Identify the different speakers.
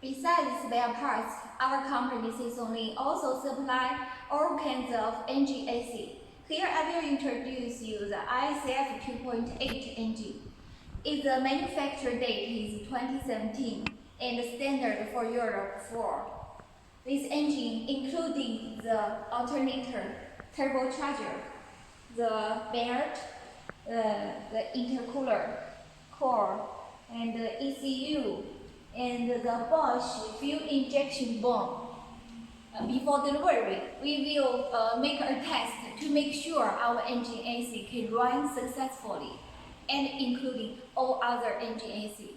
Speaker 1: Besides spare parts, our company seasonally also supply all kinds of engine AC. Here I will introduce you the ISF 2.8 engine. Its manufacture date is 2017 and standard for Europe 4. This engine including the alternator, turbocharger, the Bert, the intercooler, core, and the ECU, and the Bosch fuel injection bomb. Before delivery, we will make a test to make sure our engine AC can run successfully, and including all other engine AC.